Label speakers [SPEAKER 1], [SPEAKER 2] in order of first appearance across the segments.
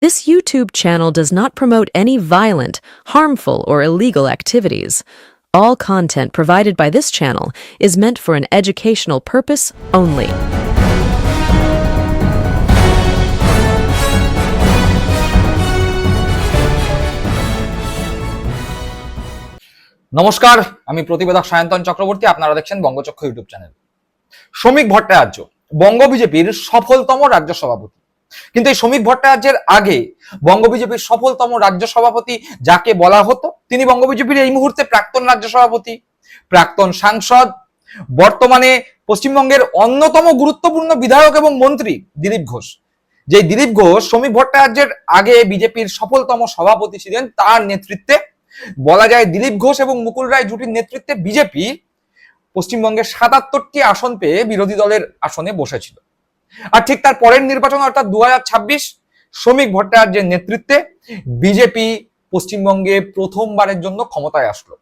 [SPEAKER 1] This YouTube channel does not promote any violent, harmful, or illegal activities. All content provided by this channel is meant for an educational purpose only.
[SPEAKER 2] নমস্কার, আমি প্রতিবেদক সায়ন্তন চক্রবর্তী। আপনারা দেখছেন বঙ্গচক্র YouTube channel. শ্রমিক ভট্টাচার্য বঙ্গ বিজেপির সফলতম রাজ্য সভাপতি। কিন্তু এই শ্রমিক ভট্টাচার্যের আগে বঙ্গ বিজেপির সফলতম রাজ্য সভাপতি যাকে বলা হতো, তিনি বঙ্গ বিজেপির এই মুহূর্তে প্রাক্তন রাজ্য সভাপতি, প্রাক্তন সাংসদ, বর্তমানে পশ্চিমবঙ্গের অন্যতম গুরুত্বপূর্ণ বিধায়ক এবং মন্ত্রী দিলীপ ঘোষ। যে দিলীপ ঘোষ শ্রমিক ভট্টাচার্যের আগে বিজেপির সফলতম সভাপতি ছিলেন, তার নেতৃত্বে বলা যায় দিলীপ ঘোষ এবং মুকুল রায় জুটির নেতৃত্বে বিজেপি পশ্চিমবঙ্গের ৭৭টি আসন পেয়ে বিরোধী দলের আসনে বসেছিল। আর ঠিক তার পরের নির্বাচন অর্থাৎ ২০২৬ শ্রমিক ভট্টাচার্যের নেতৃত্বে বিজেপি পশ্চিমবঙ্গে প্রথমবারের জন্য ক্ষমতায় আসলো।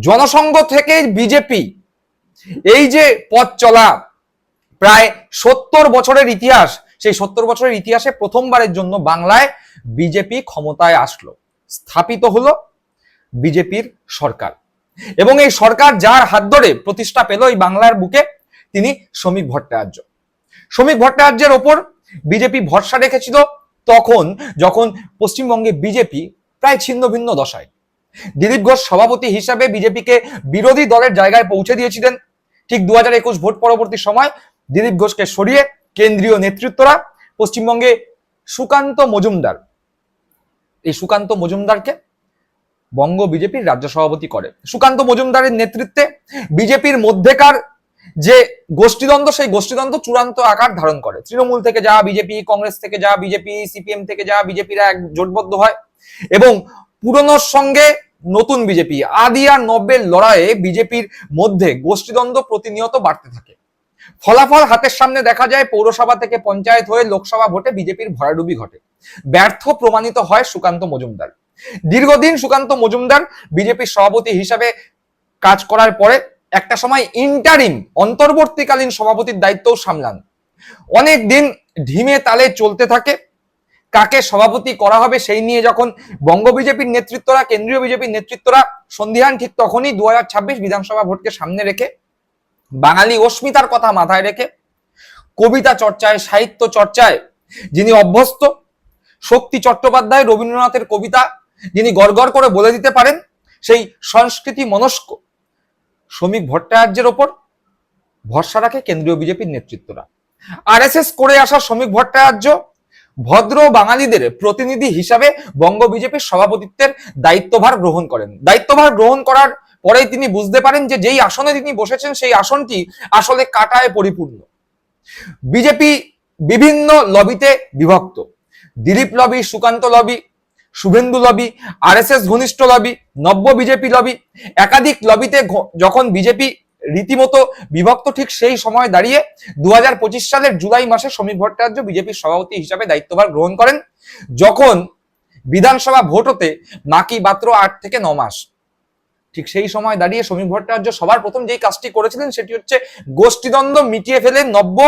[SPEAKER 2] জনসংঘ থেকে বিজেপি এই যে পথ চলা প্রায় ৭০ বছরের ইতিহাস, সেই ৭০ বছরের ইতিহাসে প্রথমবারের জন্য বাংলায় বিজেপি ক্ষমতায় আসলো, স্থাপিত হলো বিজেপির সরকার। এবং এই সরকার যার হাত ধরে প্রতিষ্ঠা পেল এই বাংলার বুকে, তিনি শ্রমিক ভট্টাচার্য। শ্রমিক ভট্টাচার্যের ওপর বিজেপি ভরসা রেখেছিল তখন যখন পশ্চিমবঙ্গে বিজেপি প্রায় ছিন্ন ভিন্ন দশায়। দিলীপ ঘোষ সভাপতি হিসাবে বিজেপিকে বিরোধী দলের জায়গায় পৌঁছে দিয়েছিলেন। ঠিক ২০২১ ভোট পরবর্তী সময় দিলীপ ঘোষকে সরিয়ে কেন্দ্রীয় নেতৃত্বরা পশ্চিমবঙ্গে সুকান্ত মজুমদার, এই সুকান্ত মজুমদারকে বঙ্গ বিজেপির রাজ্য সভাপতি করে। সুকান্ত মজুমদারের নেতৃত্বে বিজেপির মধ্যেকার যে গোষ্ঠীদ্বন্দ্ব, সেই গোষ্ঠীদ্বন্দ্ব চূড়ান্ত আকার ধারণ করে। তৃণমূল থেকে যাওয়া বিজেপি, কংগ্রেস থেকে যাওয়া বিজেপি, সিপিএম থেকে যাওয়া বিজেপিরা এক জোটবদ্ধ হয় এবং পুরনোর সঙ্গে নতুন বিজেপি, আদি আর নব্যের লড়াইয়ে বিজেপির মধ্যে গোষ্ঠীদ্বন্দ্ব প্রতিনিয়ত বাড়তে থাকে। ফলাফল হাতের সামনে দেখা যায়, পৌরসভা থেকে পঞ্চায়েত হয়ে লোকসভা ভোটে বিজেপির ভরাডুবি ঘটে। ব্যর্থ প্রমাণিত হয় সুকান্ত মজুমদার। দীর্ঘদিন সুকান্ত মজুমদার বিজেপির সভাপতি হিসাবে কাজ করার পরে একটা সময় ইন্টারিম অন্তর্বর্তীকালীন সভাপতির দায়িত্বও সামলান। অনেক দিন ঢিমে তালে চলতে থাকে। কাকে সভাপতি করা হবে সেই নিয়ে যখন বঙ্গ বিজেপির নেতৃত্বরা, কেন্দ্রীয় বিজেপির নেতৃত্বরা সন্দিহান, ঠিক তখনই ২০২৬ বিধানসভা ভোটকে সামনে রেখে, বাঙালি অস্মিতার কথা মাথায় রেখে, কবিতা চর্চায়, সাহিত্য চর্চায় যিনি অভ্যস্ত, শক্তি চট্টোপাধ্যায়, রবীন্দ্রনাথের কবিতা যিনি গড়গড় করে বলে দিতে পারেন, সেই সংস্কৃতি মনস্ক শ্রমিক ভট্টাচার্যের ওপর ভরসা রাখে কেন্দ্রীয় বিজেপির নেতৃত্বরা। আরএসএস করে আসা শ্রমিক ভট্টাচার্য ভদ্র বাঙালিদের প্রতিনিধি হিসাবে বঙ্গ বিজেপির সভাপতিত্বের দায়িত্বভার গ্রহণ করেন। দায়িত্বভার গ্রহণ করার পরেই তিনি বুঝতে পারেন যে যেই আসনে তিনি বসেছেন সেই আসনটি আসলে কাটায় পরিপূর্ণ। বিজেপি বিভিন্ন লবিতে বিভক্ত। Dilip lobby, Sukanta lobby, Suvendu lobby, RSS ঘনিষ্ঠ লবি, নব্য বিজেপি লবি, একাধিক লবিতে যখন বিজেপি রীতিমতো বিভক্ত, ঠিক সেই সময় দাঁড়িয়ে ২০২৫ সালের জুলাই মাসে শ্রমিক ভট্টাচার্য বিজেপির সভাপতি হিসাবে দায়িত্বভার গ্রহণ করেন, যখন বিধানসভা ভোট হতে বাকি মাত্র ৮ থেকে ৯ মাস। ঠিক সেই সময় দাঁড়িয়ে শ্রমিক ভট্টাচার্য সবার প্রথম যেই কাজটি করেছিলেন সেটি হচ্ছে গোষ্ঠীদ্বন্দ্ব মিটিয়ে ফেলে নব্য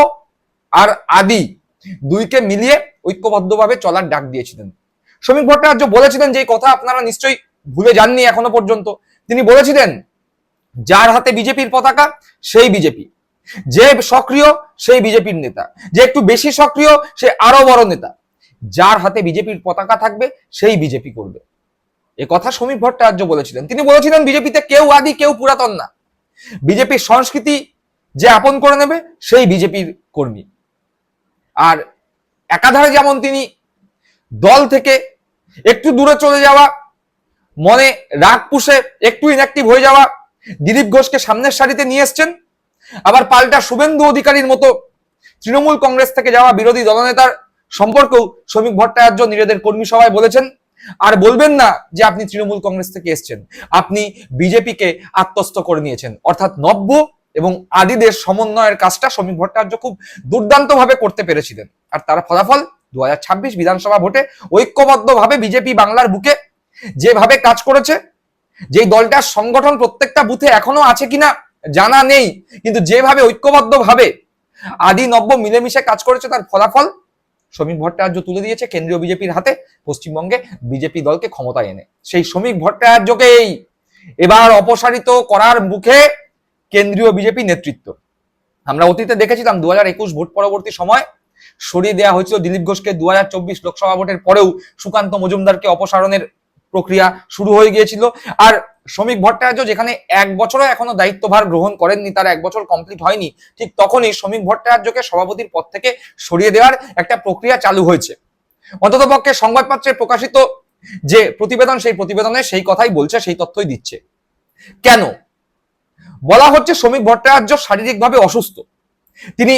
[SPEAKER 2] আর আদি দুইকে মিলিয়ে ঐক্যবদ্ধভাবে চলার ডাক দিয়েছিলেন। শ্রমিক ভট্টাচার্য বলেছিলেন, যে কথা আপনারা নিশ্চয়ই ভুলে যাননি এখনো পর্যন্ত, তিনি বলেছিলেন, যার হাতে বিজেপির পতাকা সেই বিজেপি, যে সক্রিয় সেই বিজেপির নেতা, যে একটু বেশি সক্রিয় সে আরো বড় নেতা, যার হাতে বিজেপির পতাকা থাকবে সেই বিজেপি করবে। এ কথা শ্রমিক ভট্টাচার্য বলেছিলেন। তিনি বলেছিলেন, বিজেপিতে কেউ আদি কেউ পুরাতন না, বিজেপির সংস্কৃতি যে আপন করে নেবে সেই বিজেপির কর্মী। আর একাধারে যেমন তিনি দল থেকে একটু দূরে চলে যাওয়া, মনে রাগ পুষে একটু ইনঅ্যাক্টিভ হয়ে যাওয়া দিলীপ ঘোষকে সামনের সারিতে নিয়ে এসছেন, আবার পাল্টা শুভেন্দু অধিকারীর মতো তৃণমূল কংগ্রেস থেকে যাওয়া বিরোধী দলনেতার সম্পর্কেও শ্রমিক ভট্টাচার্য নিজেদের কর্মী সভায় বলেছেন, আর বলবেন না যে আপনি তৃণমূল কংগ্রেস থেকে এসছেন, আপনি বিজেপিকে আত্মস্থ করে নিয়েছেন। অর্থাৎ নব্য এবং আদিদের সমন্বয়ের কাজটা শ্রমিক ভট্টাচার্য খুব দুর্দান্ত ভাবে করতে পেরেছিলেন। আর তার ফলাফল ২০২৬ বিধানসভা ভোটে ঐক্যবদ্ধভাবে বিজেপি বাংলার বুকে যেভাবে কাজ করেছে, যেই দলটার সংগঠন প্রত্যেকটা বুথে এখনো আছে কিনা জানা নেই, কিন্তু যেভাবে ঐক্যবদ্ধভাবে আদি নব্য মিলেমিশে কাজ করেছে, তার ফলাফল শ্রমিক ভট্টাচার্য তুলে দিয়েছে কেন্দ্রীয় বিজেপির হাতে, পশ্চিমবঙ্গে বিজেপি দলকে ক্ষমতায় এনে। সেই শ্রমিক ভট্টাচার্যকেই এবার অপসারিত করার মুখে কেন্দ্রীয় বিজেপি নেতৃত্ব। আমরা অতীতে দেখেছিলাম 2021 ভোট পরবর্তী সময় সরিয়ে দেওয়া হয়েছিল দিলীপ ঘোষকে, 2024 লোকসভা ভোটের পরেও সুকান্ত মজুমদারকে অপসারণের প্রক্রিয়া শুরু হয়ে গিয়েছিল। আর শ্রমিক ভট্টাচার্য যেখানে 1 বছরও এখনো দায়িত্বভার গ্রহণ করেননি, তার 1 বছর কমপ্লিট হয়নি, ঠিক তখনই শ্রমিক ভট্টাচার্যকে সভাপতির পদ থেকে সরিয়ে দেওয়ার একটা প্রক্রিয়া চালু হয়েছে। অন্ততপক্ষে সংবাদপত্রে প্রকাশিত যে প্রতিবেদন, সেই প্রতিবেদনে সেই কথাই বলছে, সেই তথ্যই দিচ্ছে। কেন বলা হচ্ছে শ্রমিক ভট্টাচার্য শারীরিকভাবে অসুস্থ? তিনি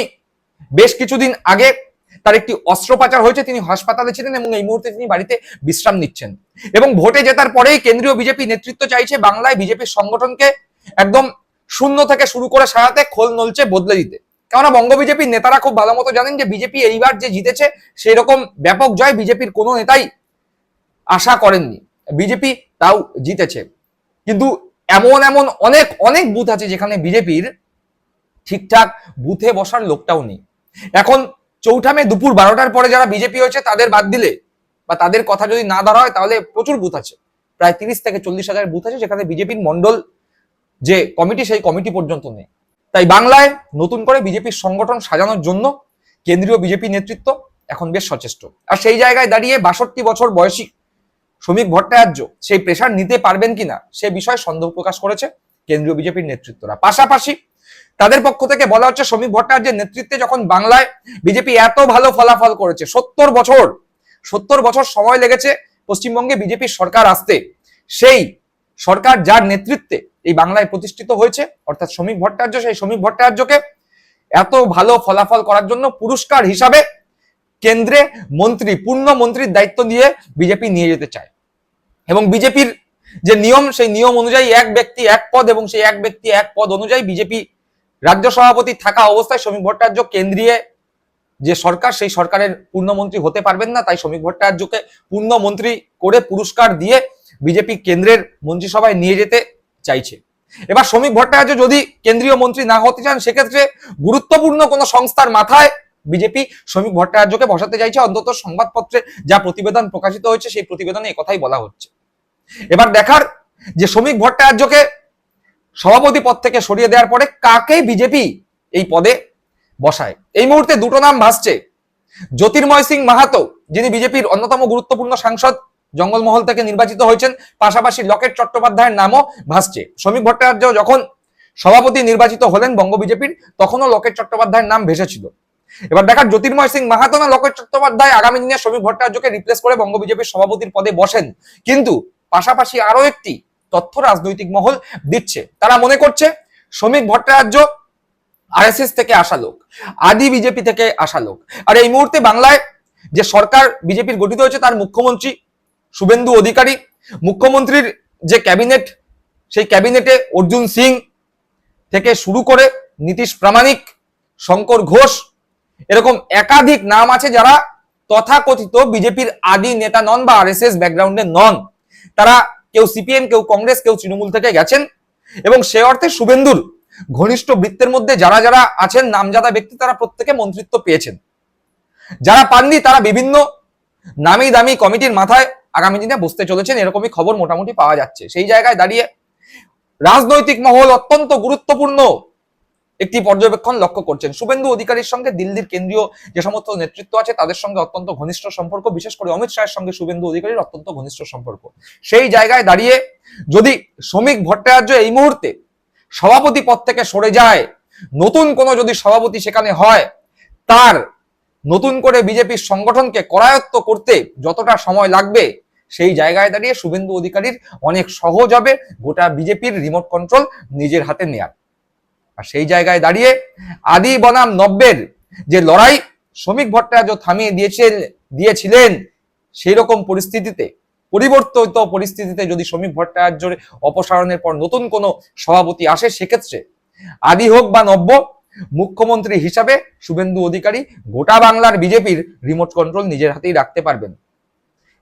[SPEAKER 2] বেশ কিছুদিন আগে তার একটি অস্ত্রোপচার হয়েছে, তিনি হাসপাতালে ছিলেন এবং এই মুহূর্তে তিনি বাড়িতে বিশ্রাম নিচ্ছেন। এবং ভোটে জেতার পরেই কেন্দ্রীয় বিজেপি নেতৃত্ব চাইছে বাংলায় বিজেপির সংগঠনকে একদম শূন্য থেকে শুরু করে সারাতে খোল নলচে বদলে দিতে। কেননা বঙ্গ বিজেপির নেতারা খুব ভালো মতো জানেন যে বিজেপি এইবার যে জিতেছে সেই রকম ব্যাপক জয় বিজেপির কোনো নেতাই আশা করেননি। বিজেপি তাও জিতেছে, কিন্তু এমন এমন অনেক অনেক বুথ আছে যেখানে বিজেপির ঠিকঠাক বুথে বসার লোকটাও নেই। এখন 4 মে দুপুর 12টার পরে যারা বিজেপি হয়েছে তাদের বাদ দিলে বা তাদের কথা যদি না ধরা হয় তাহলে প্রচুর বুথ আছে, প্রায় 30 থেকে 40 হাজার বুথ আছে যেখানে বিজেপির মন্ডল যে কমিটি, সেই কমিটি পর্যন্ত নেই। তাই বাংলায় নতুন করে বিজেপির সংগঠন সাজানোর জন্য কেন্দ্রীয় বিজেপি নেতৃত্ব এখন বেশ সচেষ্ট। আর সেই জায়গায় দাঁড়িয়ে 62 বছর বয়সী শ্রমিক ভট্টাচার্য সেই প্রেশার নিতে পারবেন কিনা সে বিষয়ে সন্দেহ প্রকাশ করেছে কেন্দ্রীয় বিজেপির নেতৃত্বরা। পাশাপাশি তাদের পক্ষ থেকে বলা হচ্ছে শ্রমিক ভট্টাচার্যের নেতৃত্বে যখন বাংলায় বিজেপি এত ভালো ফলাফল করেছে, 70 বছর সময় লেগেছে পশ্চিমবঙ্গে বিজেপির সরকার আসতে, সেই সরকার যার নেতৃত্বে এই বাংলায় প্রতিষ্ঠিত হয়েছে অর্থাৎ শ্রমিক ভট্টাচার্য, সেই শ্রমিক ভট্টাচার্যকে এত ভালো ফলাফল করার জন্য পুরস্কার হিসাবে কেন্দ্রে মন্ত্রী, পূর্ণ মন্ত্রীর দায়িত্ব দিয়ে বিজেপি নিয়ে যেতে চায়। এবং বিজেপির যে নিয়ম, সেই নিয়ম অনুযায়ী এক ব্যক্তি এক পদ, এবং সেই এক ব্যক্তি এক পদ অনুযায়ী বিজেপি রাজ্য সভাপতি থাকা অবস্থায় শ্রমিক ভট্টাচার্য কেন্দ্রীয় যে সরকার, সেই সরকারের পূর্ণমন্ত্রী হতে পারবেন না। তাই শ্রমিক ভট্টাচার্যকে পূর্ণমন্ত্রী করে পুরস্কার দিয়ে বিজেপি কেন্দ্রের মন্ত্রিসভায় নিয়ে যেতে চাইছে। এবার শ্রমিক ভট্টাচার্য যদি কেন্দ্রীয় মন্ত্রী না হতে চান, সেক্ষেত্রে গুরুত্বপূর্ণ কোন সংস্থার মাথায় বিজেপি শ্রমিক ভট্টাচার্যকে বসাতে চাইছে। অন্তত সংবাদপত্রে যা প্রতিবেদন প্রকাশিত হয়েছে সেই প্রতিবেদনে একথাই বলা হচ্ছে। এবার দেখার যে শ্রমিক ভট্টাচার্যকে সভাপতি পদ থেকে সরিয়ে দেওয়ার পরে কাকে বিজেপি এই পদে বসায়। এই মুহূর্তে দুটো নাম ভাসছে। জ্যোতির্ময় সিং মাহাতো, যিনি বিজেপির অন্যতম গুরুত্বপূর্ণ সাংসদ, জঙ্গলমহল থেকে নির্বাচিত হয়েছেন, পাশাপাশি লকেট চট্টোপাধ্যায়ের নামও ভাসছে। শ্রমিক ভট্টাচার্য যখন সভাপতি নির্বাচিত হলেন বঙ্গ বিজেপির, তখনও লকেট চট্টোপাধ্যায়ের নাম ভেসেছিল। এবার দেখার জ্যোতির্ময় সিং মাহাতো না লকেট চট্টোপাধ্যায় আগামী দিনে শ্রমিক ভট্টাচার্যকে রিপ্লেস করে বঙ্গ বিজেপির সভাপতির পদে বসেন। কিন্তু পাশাপাশি আরো একটি তথ্য রাজনৈতিক মহল দিচ্ছে। তারা মনে করছে শ্রমিক ভট্টাচার্য আরএসএস থেকে আসা লোক, আদি বিজেপি থেকে আসা লোক। আর এই মুহূর্তে বাংলায় যে সরকার বিজেপির গঠিত হয়েছে তার মুখ্যমন্ত্রী শুভেন্দু অধিকারী, মুখ্যমন্ত্রীর যে ক্যাবিনেট, সেই ক্যাবিনেটে অর্জুন সিং থেকে শুরু করে নীতিশ প্রামাণিক, শঙ্কর ঘোষ, এরকম একাধিক নাম আছে যারা তথাকথিত বিজেপির আদি নেতা নন বা আরএসএস ব্যাকগ্রাউন্ডে নন। তারা কেউ সিপিএম, কেউ কংগ্রেস, কেউ তৃণমূল থেকে গেছেন। এবং সে অর্থে শুভেন্দুর ঘনিষ্ঠ বৃত্তের মধ্যে যারা যারা আছেন নামজাদা ব্যক্তি, তারা প্রত্যেকে মন্ত্রিত্ব পেয়েছেন। যারা পাননি তারা বিভিন্ন নামি দামি কমিটির মাথায় আগামী দিনে বসতে চলেছেন, এরকমই খবর মোটামুটি পাওয়া যাচ্ছে। সেই জায়গায় দাঁড়িয়ে রাজনৈতিক মহল অত্যন্ত গুরুত্বপূর্ণ একটি পর্যবেক্ষণ লক্ষ্য করছেন। শুভেন্দু অধিকারীর সঙ্গে দিল্লির কেন্দ্রীয় যে সমস্ত নেতৃত্ব আছে তাদের সঙ্গে অত্যন্ত ঘনিষ্ঠ সম্পর্ক, বিশেষ করে অমিত শাহের সঙ্গে শুভেন্দু অধিকারীর অত্যন্ত ঘনিষ্ঠ সম্পর্ক। সেই জায়গায় দাঁড়িয়ে যদি শ্রমিক ভট্টাচার্য এই মুহূর্তে সভাপতি পদ থেকে সরে যায়, নতুন কোনো যদি সভাপতি সেখানে হয়, তার নতুন করে বিজেপির সংগঠনকে করায়ত্ত করতে যতটা সময় লাগবে, সেই জায়গায় দাঁড়িয়ে শুভেন্দু অধিকারীর অনেক সহজ হবে গোটা বিজেপির রিমোট কন্ট্রোল নিজের হাতে নেয়ার। আর সেই জায়গায় দাঁড়িয়ে আদি বনাম নব্যের যে লড়াই শ্রমিক ভট্টাচার্য থামিয়ে দিয়েছিলেন, সেই রকম পরিস্থিতিতে, পরিবর্তিত পরিস্থিতিতে যদি শ্রমিক ভট্টাচার্যের অপসারণের পর নতুন কোনো সভাপতি আসে, সেক্ষেত্রে আদি হোক বা নব্য, মুখ্যমন্ত্রী হিসাবে শুভেন্দু অধিকারী গোটা বাংলার বিজেপির রিমোট কন্ট্রোল নিজের হাতেই রাখতে পারবেন।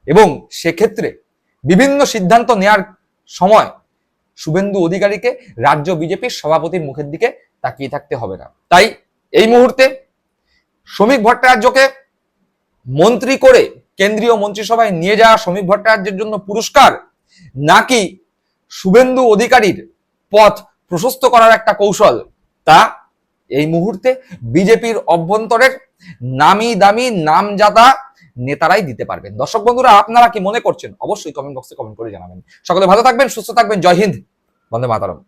[SPEAKER 2] এবং সেক্ষেত্রে বিভিন্ন সিদ্ধান্ত নেয়ার সময় শুভেন্দু অধিকারীকে রাজ্য বিজেপির সভাপতির মুখের দিকে তাকিয়ে থাকতে হবে না। তাই এই মুহূর্তে শ্রমিক ভট্টাচার্যকে মন্ত্রী করে কেন্দ্রীয় মন্ত্রিসভায় নিয়ে যাওয়া শ্রমিক ভট্টাচার্যের জন্য পুরস্কার, নাকি শুভেন্দু অধিকারীর পথ প্রশস্ত করার একটা কৌশল, তা এই মুহূর্তে বিজেপির অভ্যন্তরের নামি দামি নামজাদা নেতারাই দিতে পারবেন। দর্শক বন্ধুরা, আপনারা কি মনে করছেন অবশ্যই কমেন্ট বক্সে কমেন্ট করে জানাবেন। সকলে ভালো থাকবেন, সুস্থ থাকবেন। জয় হিন্দ, বন্দে মাতরম।